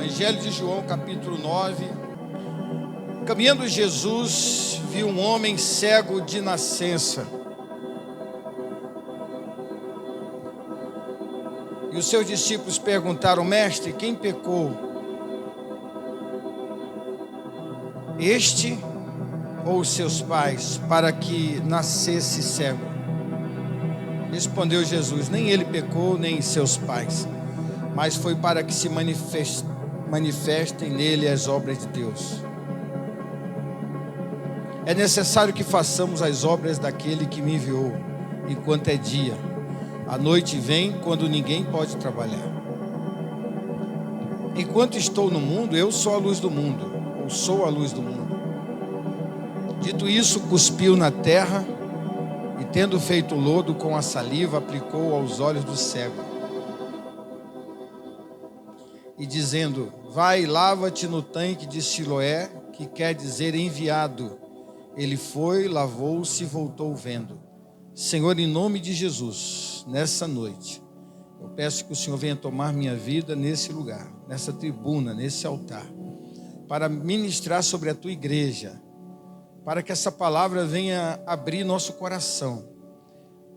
Evangelho de João, capítulo 9. Caminhando Jesus, viu um homem cego de nascença. E os seus discípulos perguntaram: Mestre, quem pecou? Este ou os seus pais, para que nascesse cego? Respondeu Jesus: nem ele pecou, nem seus pais, mas foi para que se manifestem nele as obras de Deus. É necessário que façamos as obras daquele que me enviou, enquanto é dia. A noite vem quando ninguém pode trabalhar. Enquanto estou no mundo, eu sou a luz do mundo, ou sou a luz do mundo. Dito isso, cuspiu na terra e, tendo feito lodo com a saliva, aplicou aos olhos do cego. E dizendo: vai, lava-te no tanque de Siloé, que quer dizer enviado. Ele foi, lavou-se e voltou vendo. Senhor, em nome de Jesus, nessa noite, eu peço que o Senhor venha tomar minha vida nesse lugar, nessa tribuna, nesse altar, para ministrar sobre a tua igreja, para que essa palavra venha abrir nosso coração,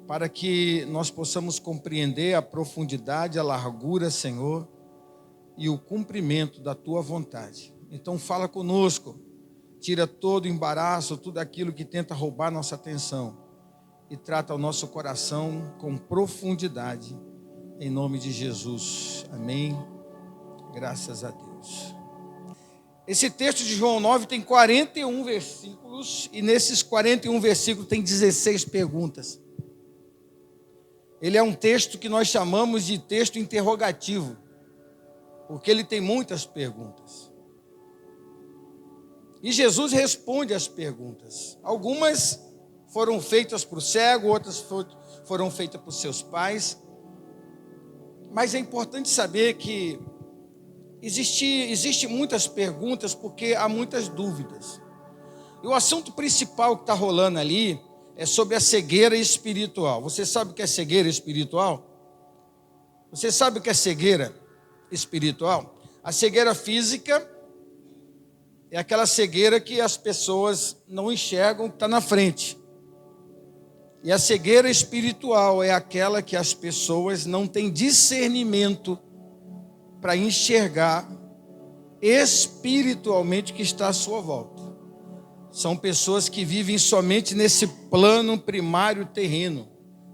para que nós possamos compreender a profundidade, a largura, Senhor, e o cumprimento da tua vontade. Então fala conosco, tira todo o embaraço, tudo aquilo que tenta roubar nossa atenção e trata o nosso coração com profundidade, em nome de Jesus, amém, graças a Deus. Esse texto de João 9 tem 41 versículos, e nesses 41 versículos tem 16 perguntas. Ele é um texto que nós chamamos de texto interrogativo, porque ele tem muitas perguntas. E Jesus responde às perguntas. Algumas foram feitas para o cego, outras foram feitas para os seus pais. Mas é importante saber que existe muitas perguntas porque há muitas dúvidas. E o assunto principal que está rolando ali é sobre a cegueira espiritual. Você sabe o que é cegueira espiritual? Você sabe o que é cegueira espiritual? A cegueira física é aquela cegueira que as pessoas não enxergam o que está na frente. E a cegueira espiritual é aquela que as pessoas não têm discernimento para enxergar espiritualmente o que está à sua volta. São pessoas que vivem somente nesse plano primário terreno,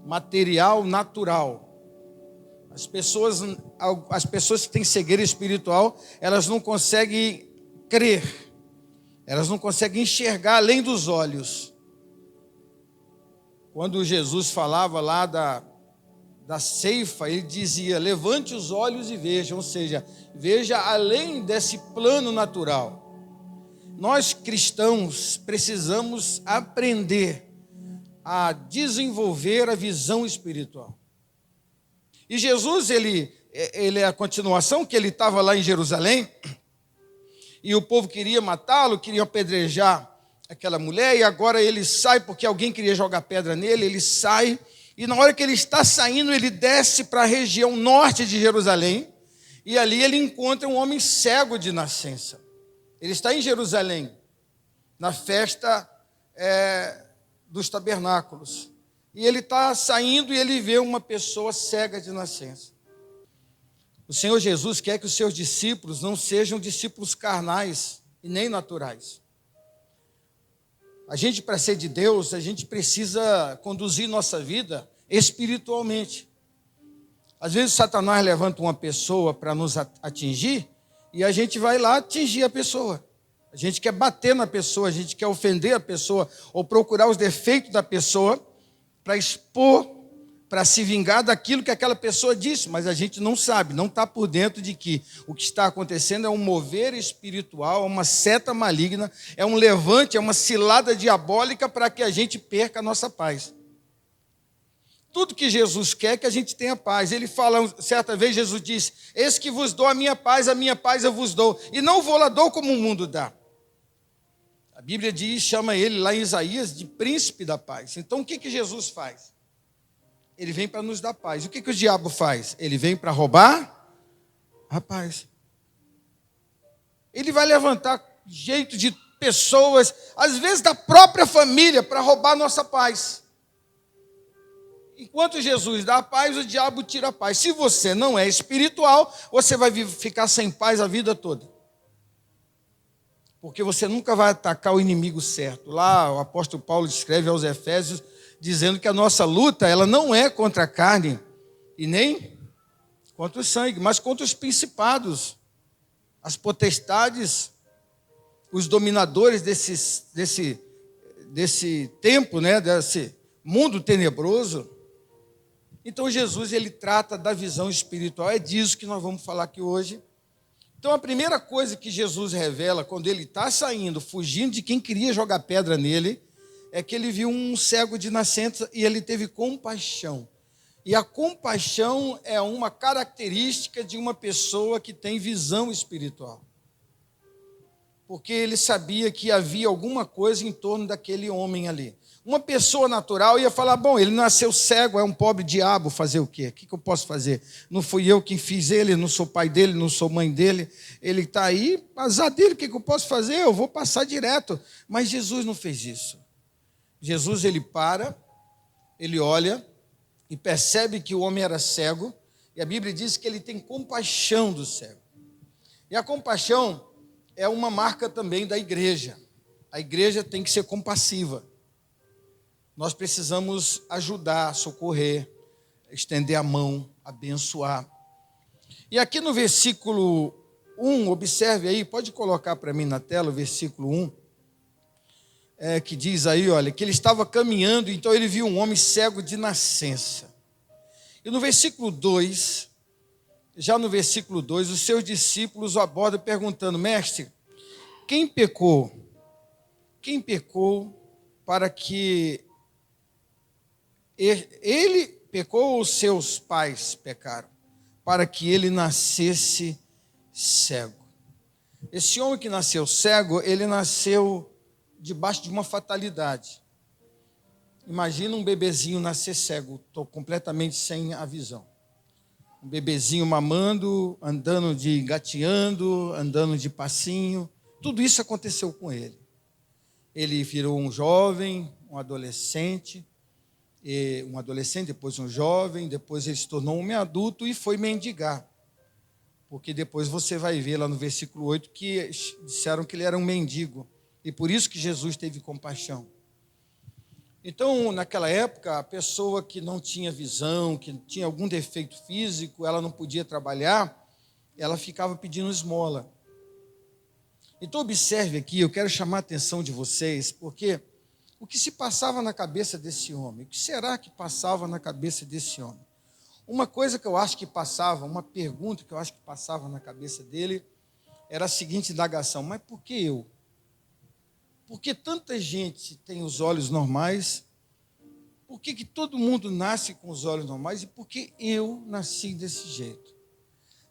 material, natural. As pessoas que têm cegueira espiritual, elas não conseguem crer, elas não conseguem enxergar além dos olhos. Quando Jesus falava lá da ceifa, ele dizia: levante os olhos e veja, ou seja, veja além desse plano natural. Nós cristãos precisamos aprender a desenvolver a visão espiritual. E Jesus, ele é a continuação, que ele estava lá em Jerusalém, e o povo queria matá-lo, queria apedrejar aquela mulher, e agora ele sai porque alguém queria jogar pedra nele. Ele sai, e na hora que ele está saindo, ele desce para a região norte de Jerusalém, e ali ele encontra um homem cego de nascença. Ele está em Jerusalém, na festa dos tabernáculos, e ele está saindo e ele vê uma pessoa cega de nascença. O Senhor Jesus quer que os seus discípulos não sejam discípulos carnais e nem naturais. A gente, para ser de Deus, a gente precisa conduzir nossa vida espiritualmente. Às vezes Satanás levanta uma pessoa para nos atingir, e a gente vai lá atingir a pessoa. A gente quer bater na pessoa, a gente quer ofender a pessoa, ou procurar os defeitos da pessoa para expor, para se vingar daquilo que aquela pessoa disse, mas a gente não sabe, não está por dentro de que o que está acontecendo é um mover espiritual, é uma seta maligna, é um levante, é uma cilada diabólica para que a gente perca a nossa paz. Tudo que Jesus quer é que a gente tenha paz. Ele fala, certa vez Jesus disse: eis que vos dou a minha paz eu vos dou, e não vou lá dou como o mundo dá. A Bíblia diz, chama ele lá em Isaías de príncipe da paz. Então o que Jesus faz? Ele vem para nos dar paz. O que o diabo faz? Ele vem para roubar a paz. Ele vai levantar jeito de pessoas, às vezes da própria família, para roubar nossa paz. Enquanto Jesus dá a paz, o diabo tira a paz. Se você não é espiritual, você vai ficar sem paz a vida toda. Porque você nunca vai atacar o inimigo certo. Lá o apóstolo Paulo escreve aos Efésios, dizendo que a nossa luta, ela não é contra a carne e nem contra o sangue, mas contra os principados, as potestades, os dominadores desse tempo, né, desse mundo tenebroso. Então Jesus, ele trata da visão espiritual, é disso que nós vamos falar aqui hoje. Então a primeira coisa que Jesus revela, quando ele está saindo, fugindo de quem queria jogar pedra nele, é que ele viu um cego de nascença e ele teve compaixão. E a compaixão é uma característica de uma pessoa que tem visão espiritual. Porque ele sabia que havia alguma coisa em torno daquele homem ali. Uma pessoa natural ia falar, bom, ele nasceu cego, é um pobre diabo, fazer o quê? O que eu posso fazer? Não fui eu quem fiz ele, não sou pai dele, não sou mãe dele. Ele está aí, azar dele, o que eu posso fazer? Eu vou passar direto. Mas Jesus não fez isso. Jesus, ele para, ele olha e percebe que o homem era cego. E a Bíblia diz que ele tem compaixão do cego. E a compaixão é uma marca também da igreja. A igreja tem que ser compassiva. Nós precisamos ajudar, socorrer, estender a mão, abençoar. E aqui no versículo 1, observe aí, pode colocar para mim na tela o versículo 1, que diz aí, olha, que ele estava caminhando, então ele viu um homem cego de nascença. E no versículo 2, já no versículo 2, os seus discípulos o abordam perguntando, mestre, quem pecou? Quem pecou para que ele pecou ou seus pais pecaram? Para que ele nascesse cego. Esse homem que nasceu cego, ele nasceu debaixo de uma fatalidade. Imagina um bebezinho nascer cego, completamente sem a visão. Um bebezinho mamando, andando de gateando, andando de passinho. Tudo isso aconteceu com ele. Ele virou um jovem, um adolescente, depois um jovem, depois ele se tornou um homem adulto e foi mendigar. Porque depois você vai ver lá no versículo 8 que disseram que ele era um mendigo. E por isso que Jesus teve compaixão. Então, naquela época, a pessoa que não tinha visão, que tinha algum defeito físico, ela não podia trabalhar, ela ficava pedindo esmola. Então, observe aqui, eu quero chamar a atenção de vocês, porque o que se passava na cabeça desse homem? O que será que passava na cabeça desse homem? Uma coisa que eu acho que passava, uma pergunta que eu acho que passava na cabeça dele, era a seguinte indagação, mas por que eu? Por que tanta gente tem os olhos normais? Por que todo mundo nasce com os olhos normais? E por que eu nasci desse jeito?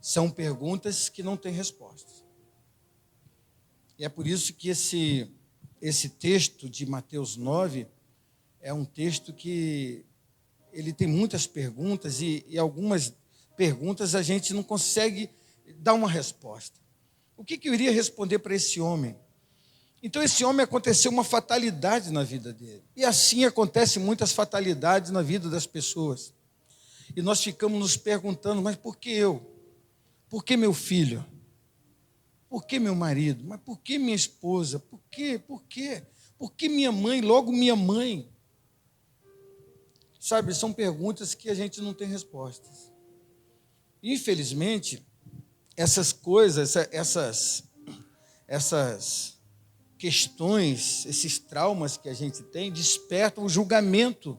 São perguntas que não têm resposta. E é por isso que esse texto de Mateus 9 é um texto que ele tem muitas perguntas e algumas perguntas a gente não consegue dar uma resposta. O que eu iria responder para esse homem? Então esse homem aconteceu uma fatalidade na vida dele. E assim acontecem muitas fatalidades na vida das pessoas. E nós ficamos nos perguntando, mas por que eu? Por que meu filho? Por que meu marido? Mas por que minha esposa? Por quê? Por quê? Por que minha mãe? Logo minha mãe? Sabe, são perguntas que a gente não tem respostas. Infelizmente, essas coisas, essas questões, esses traumas que a gente tem, despertam o julgamento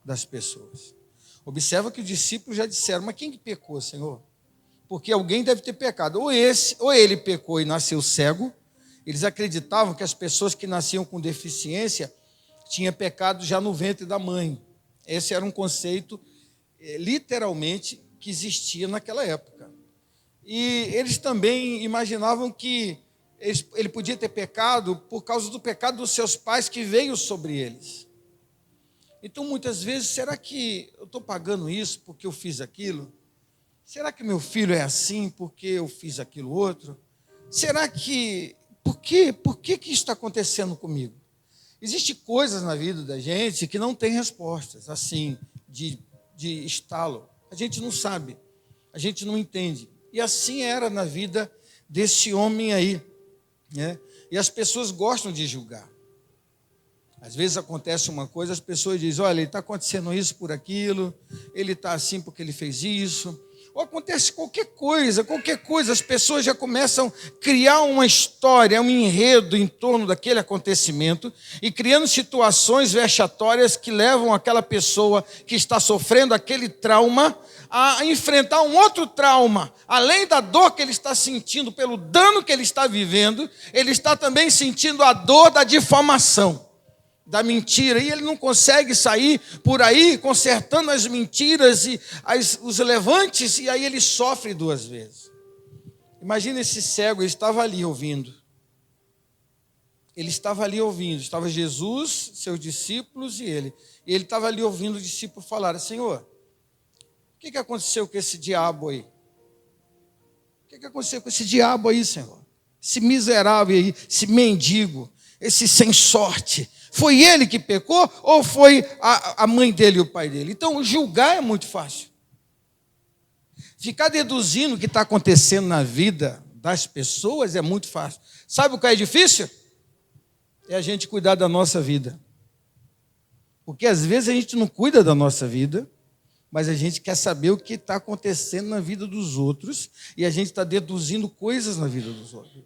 das pessoas. Observa que os discípulos já disseram, mas quem que pecou, Senhor? Porque alguém deve ter pecado. Ou ele pecou e nasceu cego. Eles acreditavam que as pessoas que nasciam com deficiência tinham pecado já no ventre da mãe. Esse era um conceito, literalmente, que existia naquela época. E eles também imaginavam que ele podia ter pecado por causa do pecado dos seus pais que veio sobre eles. Então, muitas vezes, será que eu estou pagando isso porque eu fiz aquilo? Será que meu filho é assim porque eu fiz aquilo outro? Será que... Por que isso está acontecendo comigo? Existem coisas na vida da gente que não tem respostas, assim, de estalo. A gente não sabe, a gente não entende. E assim era na vida desse homem aí, né? E as pessoas gostam de julgar. Às vezes acontece uma coisa, as pessoas dizem, olha, ele está acontecendo isso por aquilo, ele está assim porque ele fez isso. Ou acontece qualquer coisa, as pessoas já começam a criar uma história, um enredo em torno daquele acontecimento e criando situações vexatórias que levam aquela pessoa que está sofrendo aquele trauma a enfrentar um outro trauma. Além da dor que ele está sentindo pelo dano que ele está vivendo, ele está também sentindo a dor da difamação, da mentira, e ele não consegue sair por aí consertando as mentiras e os levantes, e aí ele sofre duas vezes. Imagina esse cego, ele estava ali ouvindo. Estava Jesus, seus discípulos e ele. E ele estava ali ouvindo o discípulo falar, Senhor, o que aconteceu com esse diabo aí? O que aconteceu com esse diabo aí, Senhor? Esse miserável aí, esse mendigo, esse sem sorte. Foi ele que pecou ou foi a mãe dele e o pai dele? Então, julgar é muito fácil. Ficar deduzindo o que está acontecendo na vida das pessoas é muito fácil. Sabe o que é difícil? É a gente cuidar da nossa vida. Porque às vezes a gente não cuida da nossa vida, mas a gente quer saber o que está acontecendo na vida dos outros e a gente está deduzindo coisas na vida dos outros.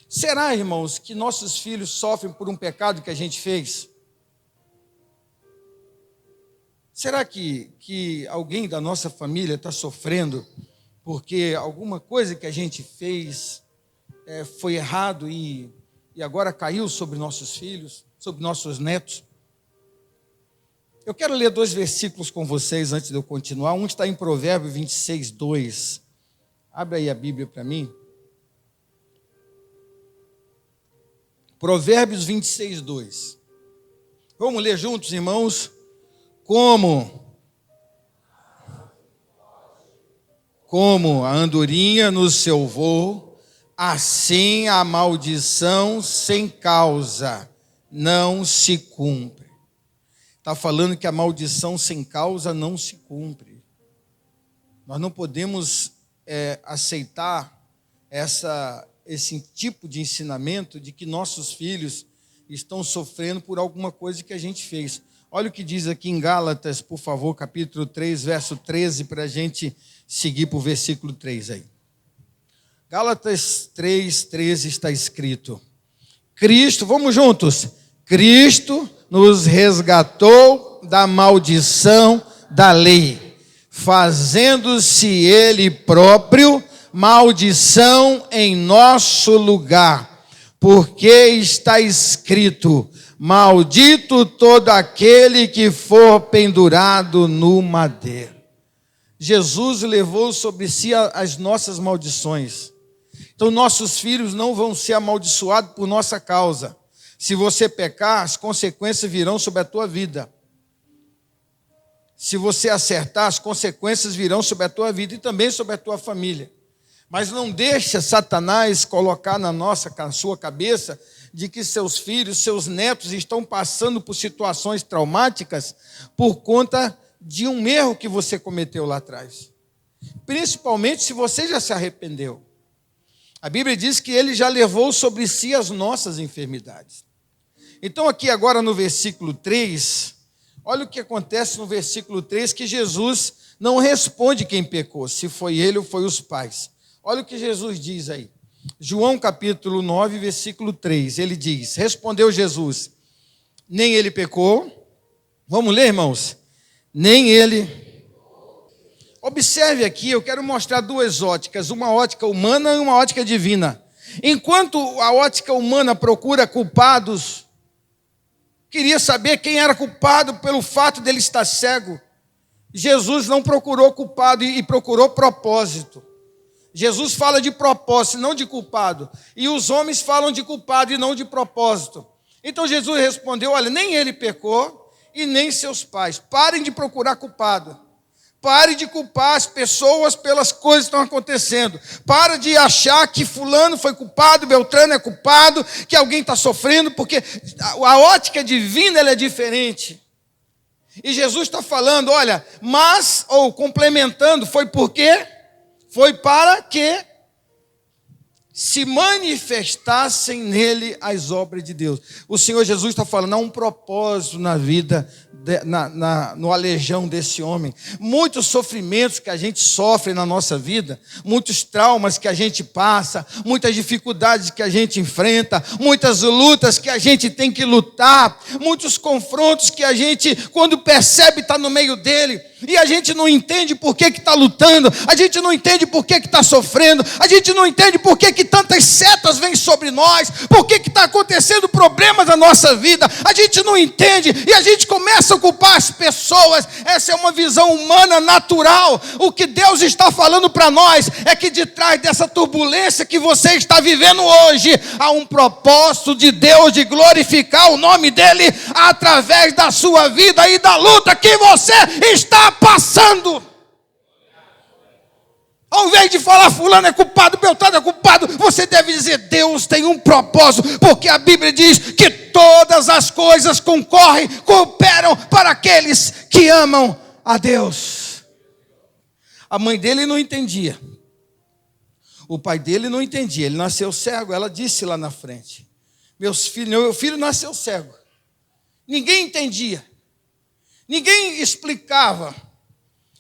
Será, irmãos, que nossos filhos sofrem por um pecado que a gente fez? Será que alguém da nossa família está sofrendo porque alguma coisa que a gente fez foi errado e agora caiu sobre nossos filhos, sobre nossos netos? Eu quero ler 2 versículos com vocês antes de eu continuar. Um está em Provérbios 26, 2. Abre aí a Bíblia para mim. Provérbios 26, 2. Vamos ler juntos, irmãos? Como a andorinha no seu voo, assim a maldição sem causa não se cumpre. Está falando que a maldição sem causa não se cumpre. Nós não podemos aceitar esse tipo de ensinamento de que nossos filhos estão sofrendo por alguma coisa que a gente fez. Olha o que diz aqui em Gálatas, por favor, capítulo 3, verso 13, para a gente seguir para o versículo 3 aí. Gálatas 3, 13 está escrito: Cristo, vamos juntos, Cristo nos resgatou da maldição da lei, fazendo-se Ele próprio maldição em nosso lugar, porque está escrito, maldito todo aquele que for pendurado no madeiro. Jesus levou sobre si as nossas maldições. Então nossos filhos não vão ser amaldiçoados por nossa causa. Se você pecar, as consequências virão sobre a tua vida. Se você acertar, as consequências virão sobre a tua vida e também sobre a tua família. Mas não deixa Satanás colocar na sua cabeça de que seus filhos, seus netos estão passando por situações traumáticas por conta de um erro que você cometeu lá atrás. Principalmente se você já se arrependeu. A Bíblia diz que ele já levou sobre si as nossas enfermidades. Então aqui agora no versículo 3, olha o que acontece no versículo 3, que Jesus não responde quem pecou, se foi ele ou foi os pais. Olha o que Jesus diz aí. João capítulo 9, versículo 3, ele diz, respondeu Jesus, nem ele pecou. Vamos ler, irmãos? Nem ele. Observe aqui, eu quero mostrar 2 óticas, uma ótica humana e uma ótica divina. Enquanto a ótica humana procura culpados, queria saber quem era culpado pelo fato dele estar cego. Jesus não procurou culpado e procurou propósito. Jesus fala de propósito, não de culpado. E os homens falam de culpado e não de propósito. Então Jesus respondeu, olha, nem ele pecou e nem seus pais. Parem de procurar culpado. Pare de culpar as pessoas pelas coisas que estão acontecendo. Para de achar que fulano foi culpado, Beltrano é culpado, que alguém está sofrendo, porque a ótica divina ela é diferente. E Jesus está falando, olha, mas, ou complementando, foi por quê? Foi para que se manifestassem nele as obras de Deus. O Senhor Jesus está falando, há um propósito na vida, no aleijão desse homem. Muitos sofrimentos que a gente sofre na nossa vida, muitos traumas que a gente passa, muitas dificuldades que a gente enfrenta, muitas lutas que a gente tem que lutar, muitos confrontos que a gente, quando percebe, está no meio dele, e a gente não entende por que está lutando, a gente não entende por que está sofrendo, a gente não entende por que tantas setas vêm sobre nós, por que está acontecendo problemas na nossa vida, a gente não entende, e a gente começa a culpar as pessoas. Essa é uma visão humana natural. O que Deus está falando para nós é que de trás dessa turbulência que você está vivendo hoje, há um propósito de Deus de glorificar o nome dEle através da sua vida e da luta que você está passando. Ao invés de falar fulano é culpado, Beltrano é culpado, você deve dizer, Deus tem um propósito, porque a Bíblia diz que todas as coisas cooperam para aqueles que amam a Deus. A mãe dele não entendia, o pai dele não entendia, ele nasceu cego, ela disse lá na frente, meu filho nasceu cego, ninguém entendia, ninguém explicava,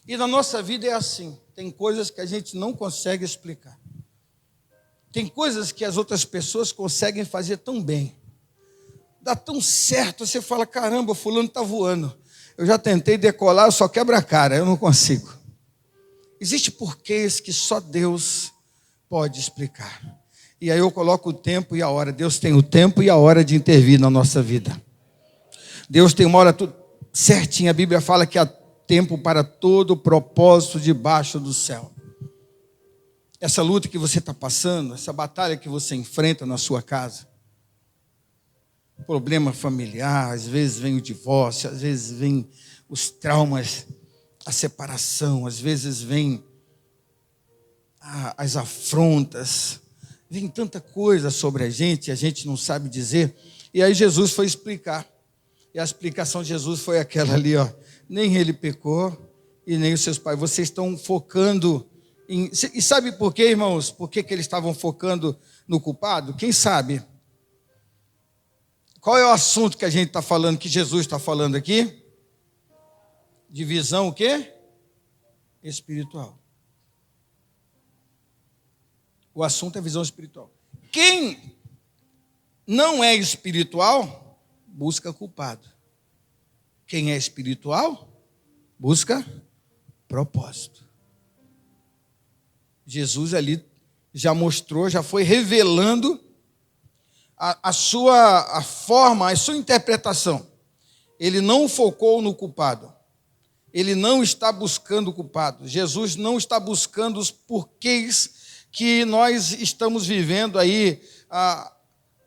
e na nossa vida é assim. Tem coisas que a gente não consegue explicar. Tem coisas que as outras pessoas conseguem fazer tão bem. Dá tão certo, você fala, caramba, fulano está voando. Eu já tentei decolar, eu só quebro a cara, eu não consigo. Existem porquês que só Deus pode explicar. E aí eu coloco o tempo e a hora. Deus tem o tempo e a hora de intervir na nossa vida. Deus tem uma hora tudo certinho. A Bíblia fala que há tempo para todo o propósito debaixo do céu. Essa luta que você está passando, essa batalha que você enfrenta na sua casa, problema familiar, às vezes vem o divórcio, às vezes vem os traumas, a separação, às vezes vem as afrontas, vem tanta coisa sobre a gente não sabe dizer. E aí Jesus foi explicar. E a explicação de Jesus foi aquela ali, ó. Nem ele pecou e nem os seus pais. Vocês estão focando em... E sabe por quê, irmãos? Por que eles estavam focando no culpado? Quem sabe? Qual é o assunto que a gente está falando, que Jesus está falando aqui? Divisão o quê? Espiritual. O assunto é visão espiritual. Quem não é espiritual, busca culpado. Quem é espiritual, busca propósito. Jesus ali já mostrou, já foi revelando a sua forma, a sua interpretação. Ele não focou no culpado. Ele não está buscando o culpado. Jesus não está buscando os porquês que nós estamos vivendo aí,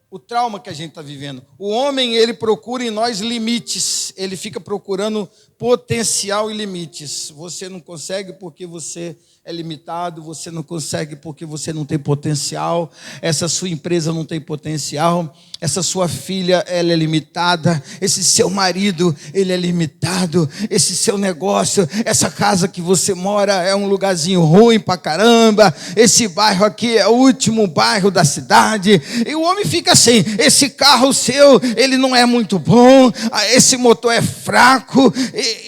o trauma que a gente está vivendo. O homem, ele procura em nós limites, ele fica procurando potencial e limites. Você não consegue porque você é limitado, você não consegue porque você não tem potencial, essa sua empresa não tem potencial, essa sua filha, ela é limitada, esse seu marido, ele é limitado, esse seu negócio, essa casa que você mora é um lugarzinho ruim pra caramba, esse bairro aqui é o último bairro da cidade, e o homem fica assim, esse carro seu, ele não é muito bom, esse motor é fraco,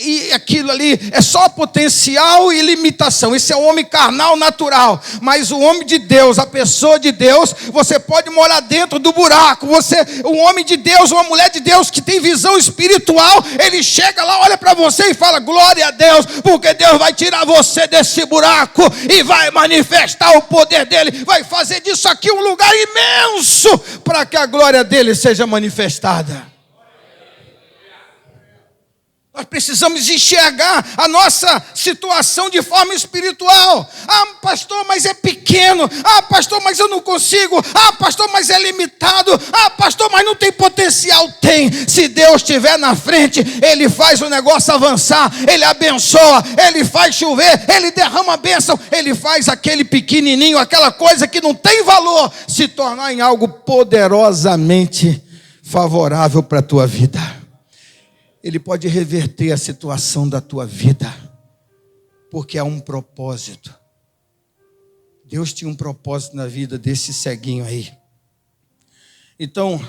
e aquilo ali é só potencial e limitação. Esse é o homem carnal natural, mas o homem de Deus, a pessoa de Deus, você pode morar dentro do buraco. Um homem de Deus, uma mulher de Deus que tem visão espiritual, ele chega lá, olha para você e fala, glória a Deus, porque Deus vai tirar você desse buraco e vai manifestar o poder dele, vai fazer disso aqui um lugar imenso para que a glória dele seja manifestada. Nós precisamos enxergar a nossa situação de forma espiritual. Ah, pastor, mas é pequeno. Ah, pastor, mas eu não consigo. Ah, pastor, mas é limitado. Ah, pastor, mas não tem potencial. tem. Se Deus estiver na frente, Ele faz o negócio avançar, Ele abençoa, Ele faz chover, Ele derrama a bênção, Ele faz aquele pequenininho, aquela coisa que não tem valor, se tornar em algo poderosamente favorável para a tua vida. Ele pode reverter a situação da tua vida, porque há um propósito. Deus tinha um propósito na vida desse ceguinho aí. Então,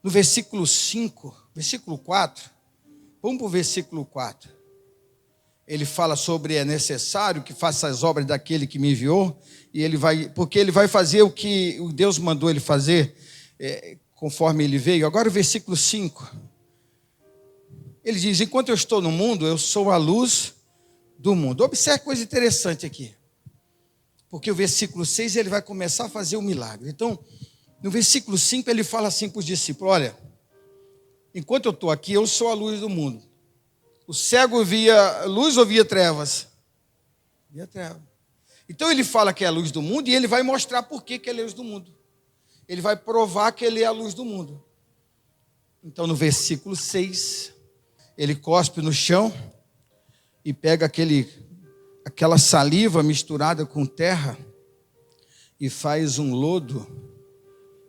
no versículo 5, versículo 4, vamos para o versículo 4. Ele fala sobre é necessário que faça as obras daquele que me enviou, e ele vai, porque ele vai fazer o que Deus mandou ele fazer, conforme ele veio. Agora o versículo 5. Ele diz: enquanto eu estou no mundo, eu sou a luz do mundo. Observe coisa interessante aqui. Porque o versículo 6 ele vai começar a fazer um milagre. Então, no versículo 5 ele fala assim para os discípulos: olha, enquanto eu estou aqui, eu sou a luz do mundo. O cego via luz ou via trevas? Via trevas. Então ele fala que é a luz do mundo e ele vai mostrar por que ele é a luz do mundo. Ele vai provar que ele é a luz do mundo. Então no versículo 6, ele cospe no chão e pega aquela saliva misturada com terra e faz um lodo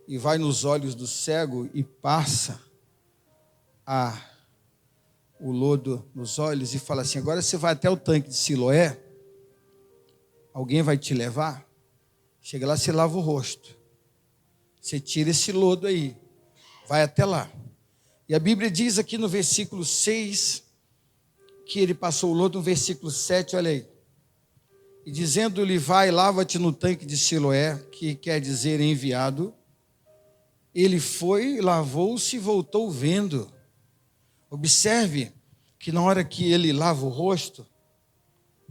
e vai nos olhos do cego e passa o lodo nos olhos e fala assim: agora você vai até o tanque de Siloé, alguém vai te levar, chega lá, você lava o rosto, você tira esse lodo aí, vai até lá. E a Bíblia diz aqui no versículo 6 que ele passou o lodo. No versículo 7, olha aí, e dizendo-lhe: vai, lava-te no tanque de Siloé, que quer dizer enviado. Ele foi, lavou-se e voltou vendo. Observe que na hora que ele lava o rosto,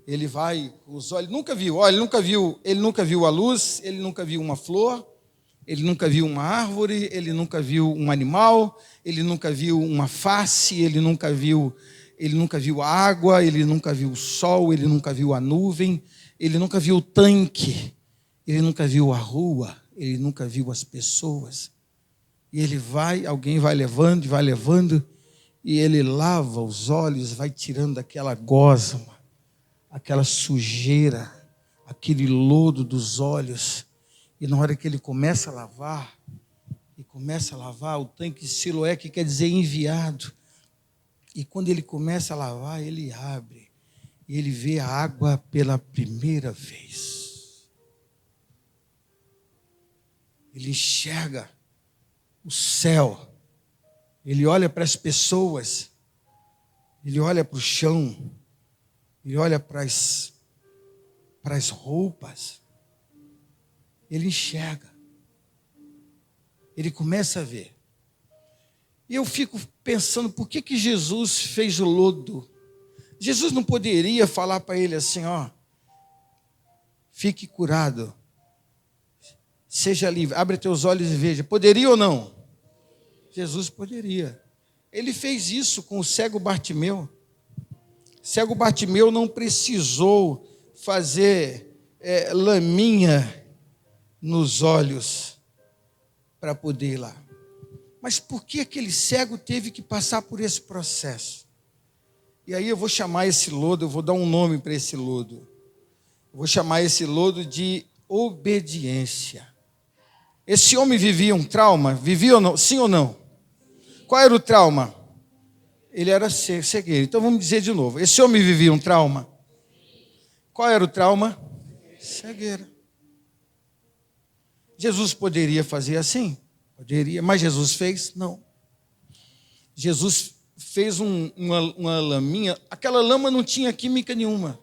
ele vai com os olhos, ele nunca viu a luz, ele nunca viu uma flor, ele nunca viu uma árvore, ele nunca viu um animal, ele nunca viu uma face, ele nunca viu a água, ele nunca viu o sol, ele nunca viu a nuvem, ele nunca viu o tanque, ele nunca viu a rua, ele nunca viu as pessoas. E ele vai, alguém vai levando, e ele lava os olhos, vai tirando aquela gosma, aquela sujeira, aquele lodo dos olhos. E na hora que ele começa a lavar, o tanque de Siloé, que quer dizer enviado. E quando ele começa a lavar, ele abre, e ele vê a água pela primeira vez. Ele enxerga o céu, ele olha para as pessoas, ele olha para o chão, ele olha para as roupas, ele enxerga, ele começa a ver. E eu fico pensando, por que Jesus fez o lodo? Jesus não poderia falar para ele assim: ó, fique curado, seja livre, abre teus olhos e veja. Poderia ou não? Jesus poderia. Ele fez isso com o cego Bartimeu. O cego Bartimeu não precisou fazer laminha nos olhos para poder ir lá. Mas por que aquele cego teve que passar por esse processo? E aí eu vou chamar esse lodo, eu vou dar um nome para esse lodo. Eu vou chamar esse lodo de obediência. Esse homem vivia um trauma? Vivia ou não? Sim ou não? Qual era o trauma? Ele era cegueiro. Então vamos dizer de novo. Esse homem vivia um trauma? Qual era o trauma? Cegueira. Jesus poderia fazer assim? Poderia. Mas Jesus fez? Não. Jesus fez uma laminha. Aquela lama não tinha química nenhuma.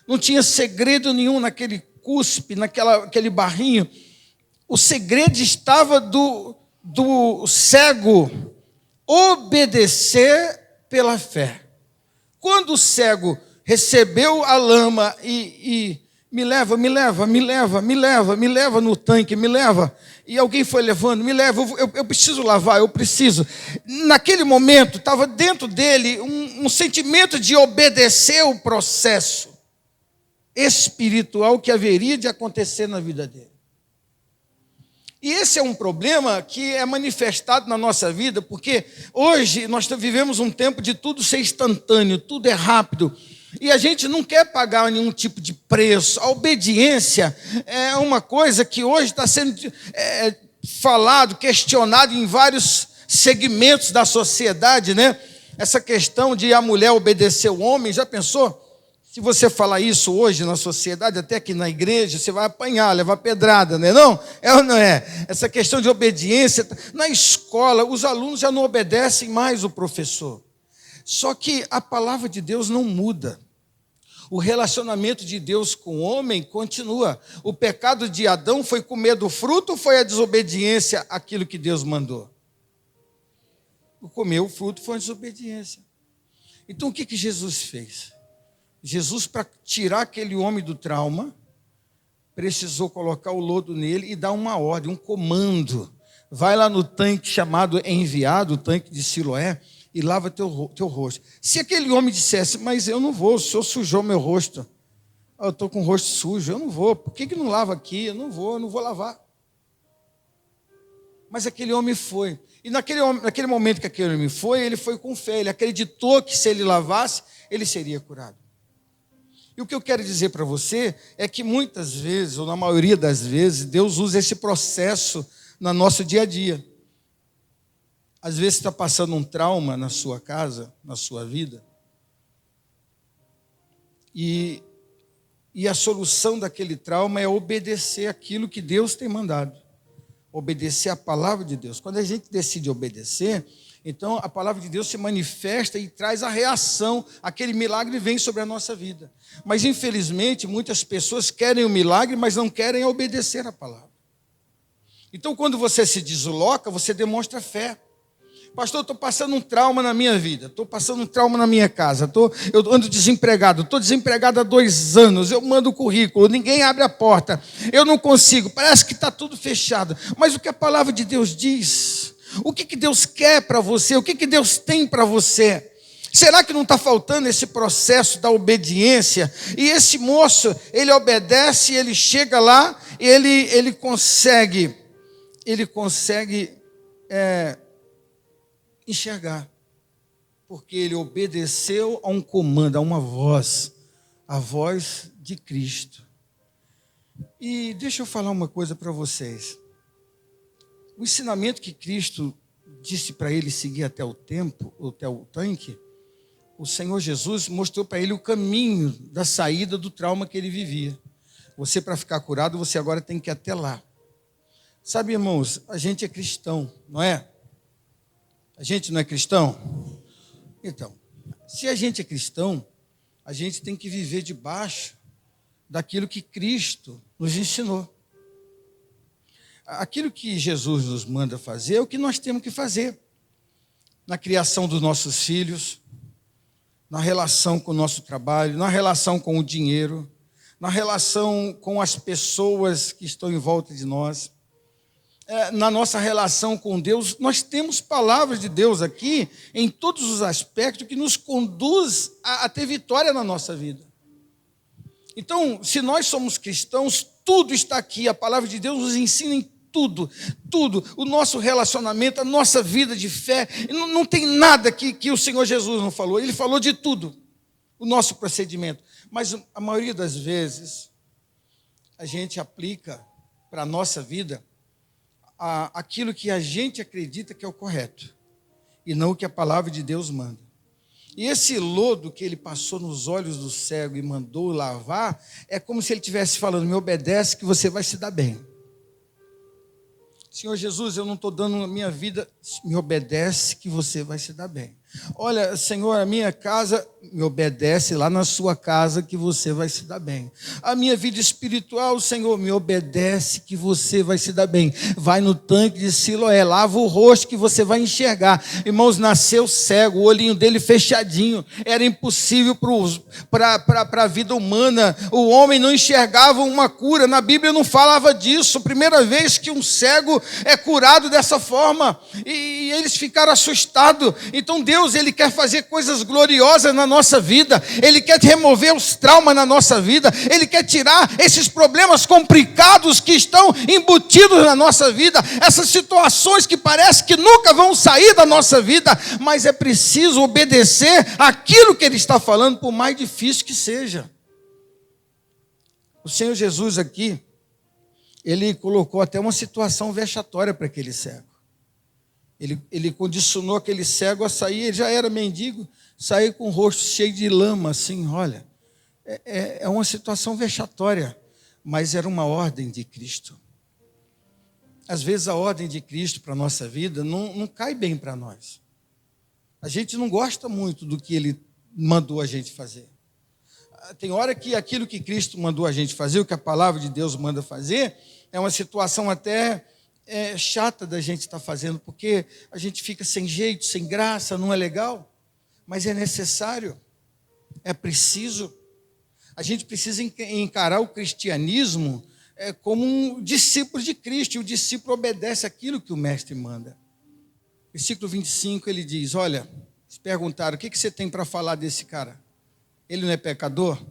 Não tinha segredo nenhum naquele cuspe, naquele barrinho. O segredo estava do cego obedecer pela fé. Quando o cego recebeu a lama e me leva no tanque, me leva, e alguém foi levando, me leva, eu preciso lavar, eu preciso. Naquele momento estava dentro dele um sentimento de obedecer o processo espiritual que haveria de acontecer na vida dele. E esse é um problema que é manifestado na nossa vida, porque hoje nós vivemos um tempo de tudo ser instantâneo, tudo é rápido, e a gente não quer pagar nenhum tipo de preço. A obediência é uma coisa que hoje está sendo falado, questionado em vários segmentos da sociedade, né? Essa questão de a mulher obedecer o homem, já pensou? Se você falar isso hoje na sociedade, até aqui na igreja, você vai apanhar, levar pedrada, não é não? É ou não é? Essa questão de obediência, na escola, os alunos já não obedecem mais o professor. Só que a palavra de Deus não muda. O relacionamento de Deus com o homem continua. O pecado de Adão foi comer do fruto ou foi a desobediência àquilo que Deus mandou? O comer o fruto foi a desobediência. Então o que Jesus fez? Jesus, para tirar aquele homem do trauma, precisou colocar o lodo nele e dar uma ordem, um comando. Vai lá no tanque chamado Enviado, o tanque de Siloé, e lava teu rosto. Se aquele homem dissesse, mas eu não vou, o senhor sujou meu rosto. Eu estou com o rosto sujo, eu não vou. Por que não lava aqui? Eu não vou lavar. Mas aquele homem foi. E naquele momento que aquele homem foi, ele foi com fé. Ele acreditou que se ele lavasse, ele seria curado. E o que eu quero dizer para você é que muitas vezes, ou na maioria das vezes, Deus usa esse processo no nosso dia a dia. Às vezes você está passando um trauma na sua casa, na sua vida, e a solução daquele trauma é obedecer aquilo que Deus tem mandado. Obedecer a palavra de Deus. Quando a gente decide obedecer, então a palavra de Deus se manifesta e traz a reação, aquele milagre vem sobre a nossa vida. Mas infelizmente muitas pessoas querem o milagre, mas não querem obedecer a palavra. Então quando você se desloca, você demonstra fé. Pastor, eu estou passando um trauma na minha vida, estou passando um trauma na minha casa, eu ando desempregado, estou desempregado há 2 anos, eu mando o currículo, ninguém abre a porta, eu não consigo, parece que está tudo fechado. Mas o que a palavra de Deus diz? O que Deus quer para você? O que Deus tem para você? Será que não está faltando esse processo da obediência? E esse moço, ele obedece, ele chega lá, e ele consegue enxergar, porque ele obedeceu a um comando, a uma voz, a voz de Cristo. E deixa eu falar uma coisa para vocês. O ensinamento que Cristo disse para ele seguir até o tanque, o Senhor Jesus mostrou para ele o caminho da saída do trauma que ele vivia. Você, para ficar curado, você agora tem que ir até lá. Sabe, irmãos, a gente é cristão, não é? A gente não é cristão? Então, se a gente é cristão, a gente tem que viver debaixo daquilo que Cristo nos ensinou. Aquilo que Jesus nos manda fazer é o que nós temos que fazer. Na criação dos nossos filhos, na relação com o nosso trabalho, na relação com o dinheiro, na relação com as pessoas que estão em volta de nós. Na nossa relação com Deus, nós temos palavras de Deus aqui, em todos os aspectos, que nos conduz a ter vitória na nossa vida. Então, se nós somos cristãos, tudo está aqui, a palavra de Deus nos ensina em tudo, o nosso relacionamento, a nossa vida de fé, não tem nada que o Senhor Jesus não falou, Ele falou de tudo, o nosso procedimento. Mas a maioria das vezes, a gente aplica para a nossa vida aquilo que a gente acredita que é o correto, e não o que a palavra de Deus manda. E esse lodo que ele passou nos olhos do cego e mandou lavar, é como se ele estivesse falando, me obedece que você vai se dar bem. Senhor Jesus, eu não estou dando a minha vida, me obedece que você vai se dar bem. Olha, Senhor, a minha casa, me obedece lá na sua casa que você vai se dar bem. A minha vida espiritual, Senhor, me obedece que você vai se dar bem. Vai no tanque de Siloé, lava o rosto que você vai enxergar. Irmãos, nasceu cego, o olhinho dele fechadinho. Era impossível para a vida humana. O homem não enxergava uma cura. Na Bíblia não falava disso. Primeira vez que um cego é curado dessa forma. E eles ficaram assustados. Então Deus Deus, Ele quer fazer coisas gloriosas na nossa vida. Ele quer remover os traumas na nossa vida. Ele quer tirar esses problemas complicados que estão embutidos na nossa vida. Essas situações que parece que nunca vão sair da nossa vida. Mas é preciso obedecer aquilo que Ele está falando, por mais difícil que seja. O Senhor Jesus aqui, Ele colocou até uma situação vexatória para aquele cego. Ele condicionou aquele cego a sair, ele já era mendigo, sair com o rosto cheio de lama, assim, olha. É uma situação vexatória, mas era uma ordem de Cristo. Às vezes a ordem de Cristo para a nossa vida não cai bem para nós. A gente não gosta muito do que Ele mandou a gente fazer. Tem hora que aquilo que Cristo mandou a gente fazer, o que a palavra de Deus manda fazer, é uma situação até chata da gente estar fazendo, porque a gente fica sem jeito, sem graça, não é legal, mas é necessário, é preciso. A gente precisa encarar o cristianismo como um discípulo de Cristo, e o discípulo obedece aquilo que o mestre manda. Versículo 25, ele diz, olha, se perguntaram, o que você tem para falar desse cara? Ele não é pecador?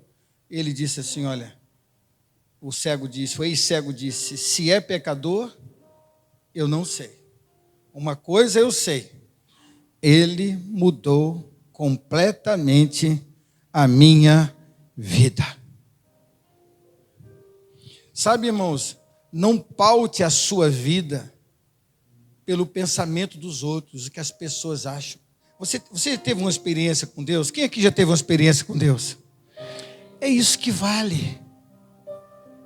Ele disse assim, olha, o ex-cego disse, se é pecador, eu não sei. Uma coisa eu sei, Ele mudou completamente a minha vida. Sabe, irmãos, não paute a sua vida pelo pensamento dos outros, o que as pessoas acham. Você teve uma experiência com Deus? Quem aqui já teve uma experiência com Deus? É isso que vale.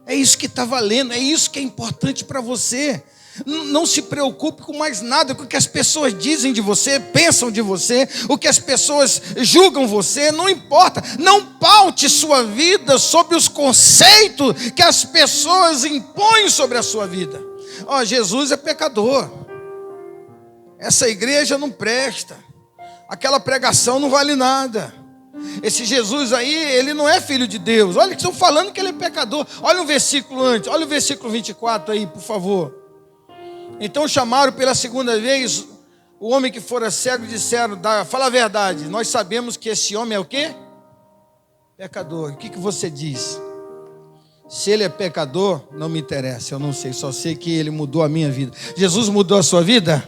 É isso que está valendo, é isso que é importante para você. Não se preocupe com mais nada, com o que as pessoas dizem de você, pensam de você, o que as pessoas julgam você, não importa. Não paute sua vida sobre os conceitos que as pessoas impõem sobre a sua vida. Jesus é pecador. Essa igreja não presta. Aquela pregação não vale nada. Esse Jesus aí, ele não é filho de Deus. Olha que estão falando que ele é pecador. Olha o versículo antes, olha o versículo 24 aí, por favor. Então chamaram pela segunda vez o homem que fora cego e disseram, fala a verdade, nós sabemos que esse homem é o quê? Pecador. O que você diz? Se ele é pecador, não me interessa, eu não sei, só sei que ele mudou a minha vida. Jesus mudou a sua vida?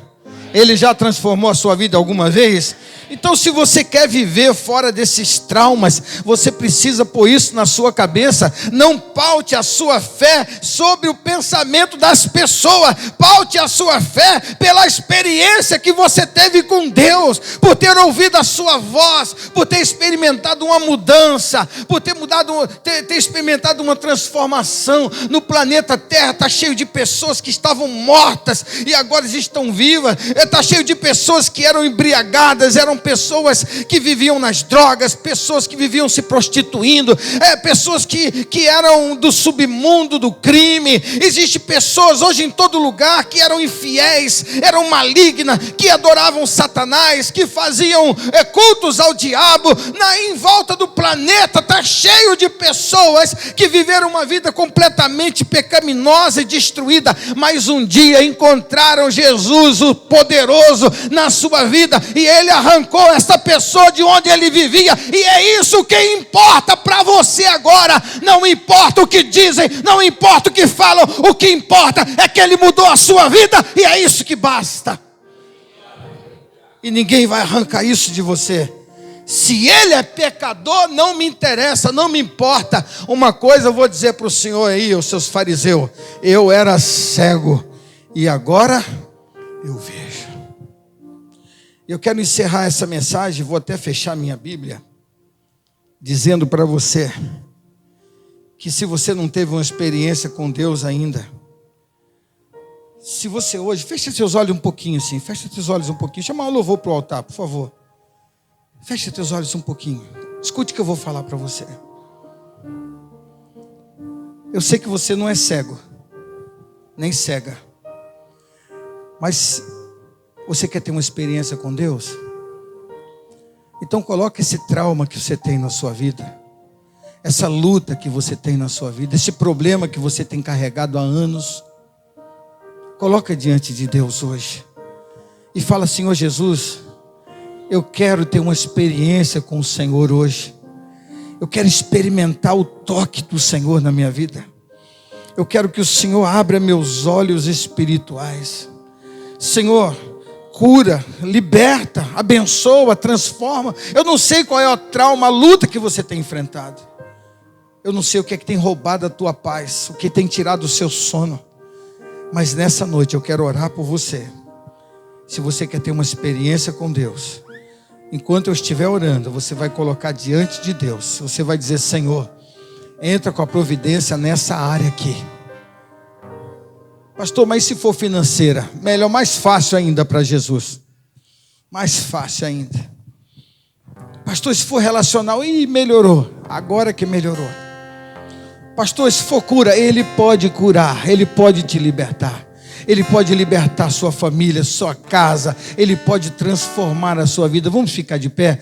Ele já transformou a sua vida alguma vez? Então, se você quer viver fora desses traumas, você precisa pôr isso na sua cabeça. Não paute a sua fé sobre o pensamento das pessoas. Paute a sua fé pela experiência que você teve com Deus, por ter ouvido a sua voz, por ter experimentado uma mudança, por ter experimentado uma transformação. No planeta Terra está cheio de pessoas que estavam mortas e agora estão vivas. Está cheio de pessoas que eram embriagadas, eram pessoas que viviam nas drogas, pessoas que viviam se prostituindo, pessoas que eram do submundo do crime. Existem pessoas hoje em todo lugar que eram infiéis, eram malignas, que adoravam Satanás, que faziam cultos ao diabo. Em volta do planeta está cheio de pessoas que viveram uma vida completamente pecaminosa e destruída, mas um dia encontraram Jesus, o poderoso, na sua vida, e Ele arrancou essa pessoa de onde ele vivia, e é isso que importa para você agora. Não importa o que dizem, não importa o que falam, o que importa é que Ele mudou a sua vida, e é isso que basta. E ninguém vai arrancar isso de você. Se ele é pecador, não me interessa, não me importa. Uma coisa eu vou dizer para o senhor aí, os seus fariseus: eu era cego e agora eu vejo. Eu quero encerrar essa mensagem, vou até fechar minha Bíblia, dizendo para você que se você não teve uma experiência com Deus ainda, se você hoje, fecha seus olhos um pouquinho assim, fecha seus olhos um pouquinho, chama o louvor para o altar, por favor. Fecha seus olhos um pouquinho, escute o que eu vou falar para você. Eu sei que você não é cego, nem cega, mas você quer ter uma experiência com Deus? Então coloque esse trauma que você tem na sua vida, essa luta que você tem na sua vida, esse problema que você tem carregado há anos, coloca diante de Deus hoje e fala: Senhor Jesus, Eu quero ter uma experiência com o Senhor hoje. Eu quero experimentar o toque do Senhor na minha vida. Eu quero que o Senhor abra meus olhos espirituais. Senhor, cura, liberta, abençoa, transforma. Eu não sei qual é o trauma, a luta que você tem enfrentado. Eu não sei o que é que tem roubado a tua paz, o que tem tirado o seu sono. Mas nessa noite eu quero orar por você. Se você quer ter uma experiência com Deus, enquanto eu estiver orando, você vai colocar diante de Deus. Você vai dizer: Senhor, entra com a providência nessa área aqui. Pastor, mas se for financeira? Melhor, mais fácil ainda para Jesus. Mais fácil ainda. Pastor, se for relacional? Ih, melhorou. Agora que melhorou. Pastor, se for cura, Ele pode curar. Ele pode te libertar. Ele pode libertar sua família, sua casa. Ele pode transformar a sua vida. Vamos ficar de pé?